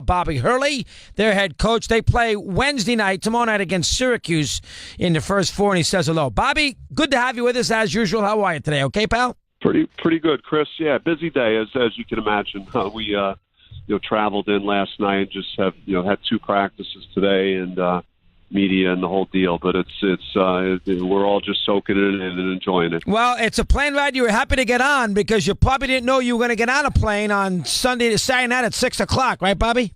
Bobby Hurley, their head coach. They play Wednesday night, tomorrow night, against Syracuse in the first four, and he says hello. Bobby, good to have you with us as usual. How are you today? Okay, pal? Pretty good, Chris. Yeah, busy day as you can imagine. We traveled in last night. Just have had two practices today and media and the whole deal. But we're all just soaking it in and enjoying it. Well, it's a plane ride you were happy to get on because you probably didn't know you were going to get on a plane on Sunday to Saturday night at 6 o'clock, right, Bobby?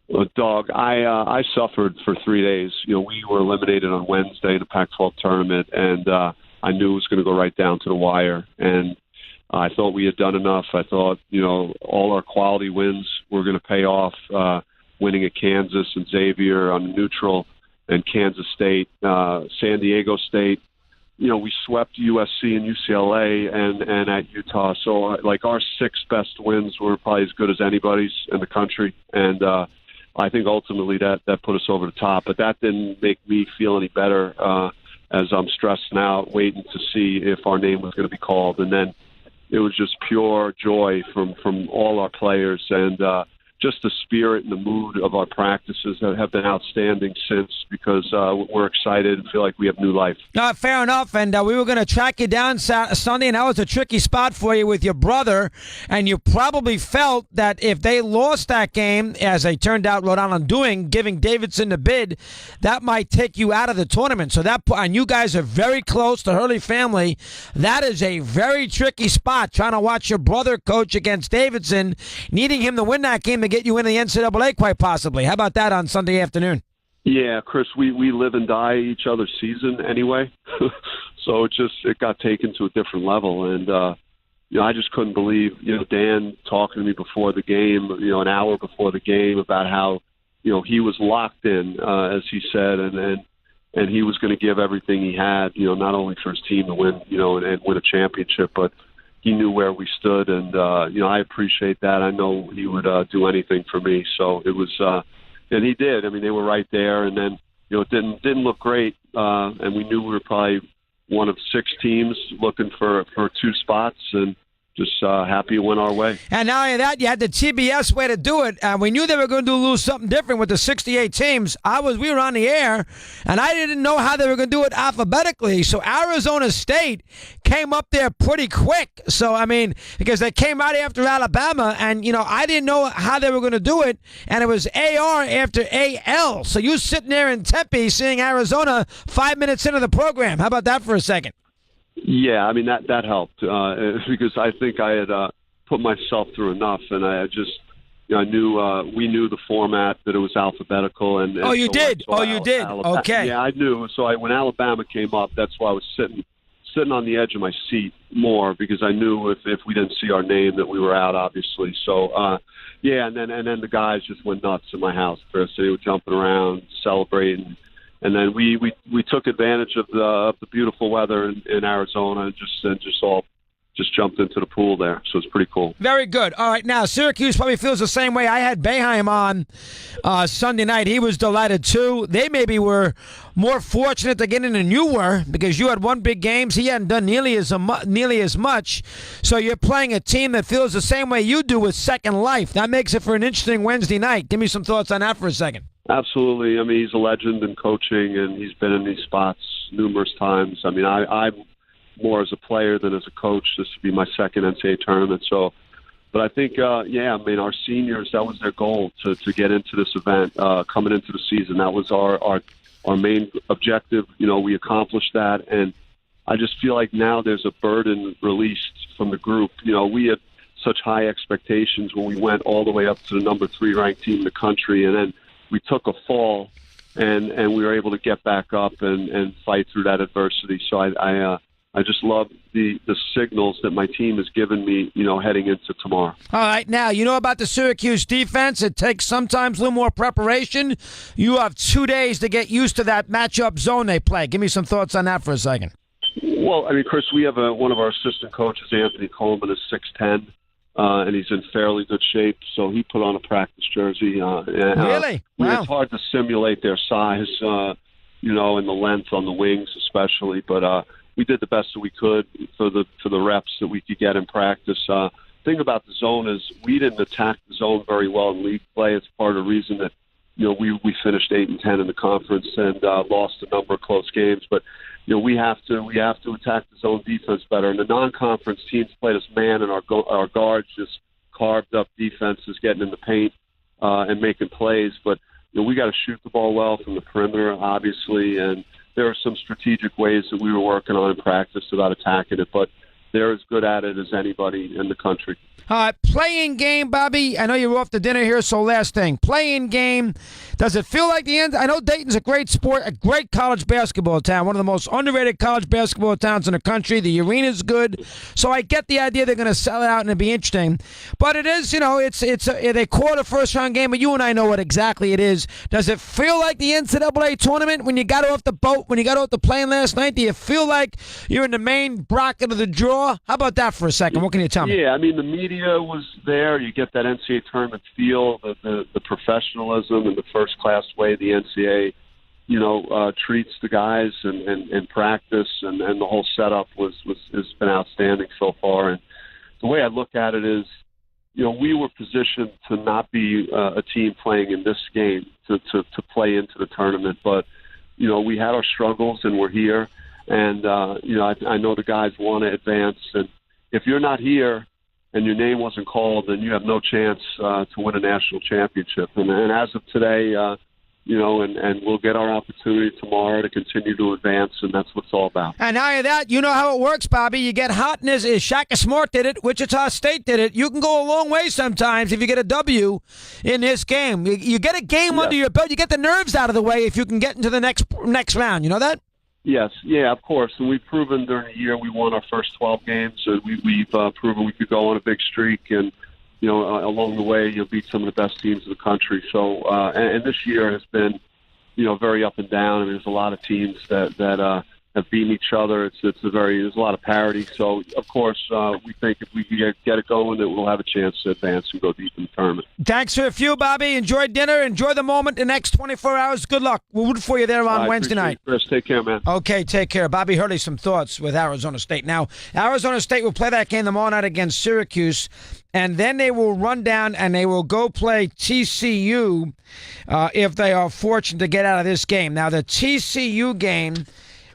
Well, Dog, I suffered for 3 days. We were eliminated on Wednesday in the Pac-12 tournament, and I knew it was going to go right down to the wire. And I thought we had done enough. I thought, all our quality wins were going to pay off, winning at Kansas and Xavier on neutral and Kansas State, San Diego State. We swept USC and UCLA and at Utah. So, our six best wins were probably as good as anybody's in the country. And I think ultimately that put us over the top. But that didn't make me feel any better as I'm stressing out, waiting to see if our name was going to be called. And then it was just pure joy from all our players. And just the spirit and the mood of our practices that have been outstanding since, because we're excited and feel like we have new life. Fair enough. And we were going to track you down Sunday, and that was a tricky spot for you with your brother. And you probably felt that if they lost that game, as they turned out Rhode Island doing, giving Davidson the bid, that might take you out of the tournament. So and you guys are very close, the Hurley family. That is a very tricky spot, trying to watch your brother coach against Davidson, needing him to win that game to get you in the NCAA quite possibly. How about that on Sunday afternoon? Yeah, Chris, we live and die each other's season anyway. So it got taken to a different level. And, I just couldn't believe, Dan talking to me before the game, an hour before the game about how, he was locked in, as he said, and he was going to give everything he had, not only for his team to win, and win a championship, but he knew where we stood, and I appreciate that. I know he would do anything for me. So it was, and he did. I mean, they were right there, and then it didn't look great, and we knew we were probably one of six teams looking for two spots, and just happy it went our way. And not only that, you had the TBS way to do it. We knew they were going to lose something different with the 68 teams. We were on the air, and I didn't know how they were going to do it alphabetically. So Arizona State came up there pretty quick. So, because they came right after Alabama, and, I didn't know how they were going to do it, and it was AR after AL. So you sitting there in Tempe seeing Arizona 5 minutes into the program. How about that for a second? Yeah, that helped because I think I had put myself through enough, and I knew we knew the format, that it was alphabetical. And you did. Okay. Yeah, I knew. So when Alabama came up, that's why I was sitting on the edge of my seat more, because I knew if we didn't see our name that we were out, obviously. So and then the guys just went nuts in my house, Chris. They were jumping around, celebrating. And then we took advantage of the beautiful weather in Arizona and just jumped into the pool there. So it's pretty cool. Very good. All right, now Syracuse probably feels the same way. I had Boeheim on Sunday night. He was delighted too. They maybe were more fortunate to get in than you were, because you had one big game. He hadn't done nearly as much. So you're playing a team that feels the same way you do with Second Life. That makes it for an interesting Wednesday night. Give me some thoughts on that for a second. Absolutely. He's a legend in coaching, and he's been in these spots numerous times. I'm more as a player than as a coach. This would be my second NCAA tournament. So, but I think, our seniors, that was their goal to get into this event coming into the season. That was our main objective. We accomplished that, and I just feel like now there's a burden released from the group. We had such high expectations when we went all the way up to the number 3 ranked team in the country, and then we took a fall, and we were able to get back up and fight through that adversity. So I just love the signals that my team has given me, heading into tomorrow. All right, now, about the Syracuse defense. It takes sometimes a little more preparation. You have 2 days to get used to that matchup zone they play. Give me some thoughts on that for a second. Well, Chris, we have one of our assistant coaches, Anthony Coleman, is 6'10", and he's in fairly good shape. So he put on a practice jersey. Really? Wow. It's hard to simulate their size, and the length on the wings especially. But we did the best that we could for the reps that we could get in practice. thing about the zone is we didn't attack the zone very well in league play. It's part of the reason that we finished 8-10 in the conference and lost a number of close games. But we have to attack the zone defense better. And the non-conference teams played us man, and our guards just carved up defenses, getting in the paint and making plays. But we got to shoot the ball well from the perimeter, obviously, and there are some strategic ways that we were working on in practice about attacking it. But they're as good at it as anybody in the country. Playing game, Bobby. I know you're off to dinner here, so last thing. Playing game. Does it feel like the end? I know Dayton's a great sport, a great college basketball town, one of the most underrated college basketball towns in the country. The arena's good, so I get the idea they're going to sell it out and it'll be interesting. But it is, they call it a first-round game, but you and I know what exactly it is. Does it feel like the NCAA tournament when you got off the boat, when you got off the plane last night? Do you feel like you're in the main bracket of the draw? How about that for a second? What can you tell me? Yeah, I mean, the media was there. You get that NCAA tournament feel, the professionalism and the first-class way the NCAA, treats the guys and practice and the whole setup has been outstanding so far. And the way I look at it is, we were positioned to not be a team playing in this game to play into the tournament, but we had our struggles and we're here. And I know the guys want to advance, and if you're not here and your name wasn't called, then you have no chance to win a national championship. And as of today, and we'll get our opportunity tomorrow to continue to advance, and that's what it's all about. And now that, you know how it works, Bobby. You get hotness. Shaka Smart did it. Wichita State did it. You can go a long way sometimes if you get a W in this game. You get a game under your belt. You get the nerves out of the way if you can get into the next round. You know that? Yes, yeah, of course. And we've proven during the year we won our first 12 games. So we've proven we could go on a big streak, and along the way you'll beat some of the best teams in the country. So and this year has been very up and down. I mean, there's a lot of teams that have beaten each other. There's a lot of parity. So of course we think if we can get it going, that we'll have a chance to advance and go deep in the tournament. Thanks for a few, Bobby. Enjoy dinner. Enjoy the moment. The next 24 hours. Good luck. We'll root for you there on Wednesday night. Chris, take care, man. Okay, take care. Bobby Hurley, some thoughts with Arizona State. Now, Arizona State will play that game tomorrow night against Syracuse, and then they will run down and they will go play TCU if they are fortunate to get out of this game. Now, the TCU game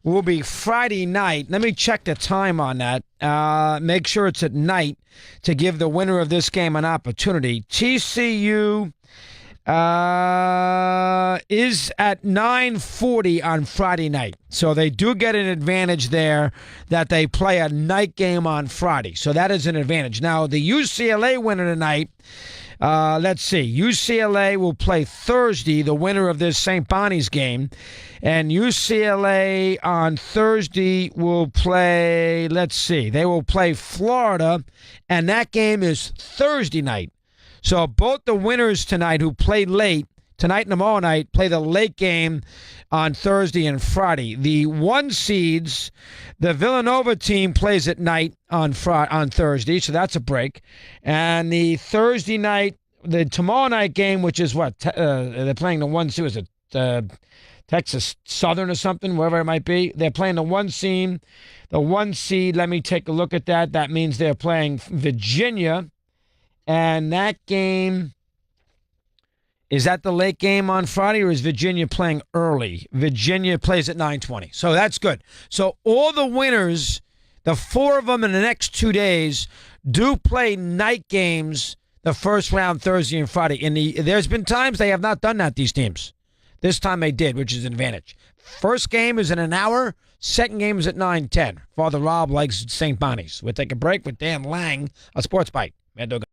will be Friday night. Let me check the time on that. Make sure it's at night to give the winner of this game an opportunity. TCU is at 9:40 on Friday night. So they do get an advantage there that they play a night game on Friday. So that is an advantage. Now, the UCLA winner tonight, let's see. UCLA will play Thursday, the winner of this St. Bonnie's game. And UCLA on Thursday will play, let's see, they will play Florida, and that game is Thursday night. So both the winners tonight who played late, tonight and tomorrow night, play the late game on Thursday and Friday. The one seeds, the Villanova team plays at night on Thursday, so that's a break. And the Thursday night, the tomorrow night game, which is what? They're playing the one seed, was it Texas Southern or something, wherever it might be. They're playing the one seed. The one seed, let me take a look at that. That means they're playing Virginia. And that game, is that the late game on Friday, or is Virginia playing early? Virginia plays at 9:20. So that's good. So all the winners, the four of them in the next 2 days, do play night games the first round Thursday and Friday. There's been times they have not done that, these teams. This time they did, which is an advantage. First game is in an hour. Second game is at 9:10. Father Rob likes St. Bonnie's. We'll take a break with Dan Lang, a Sports Bite. Mad Dog.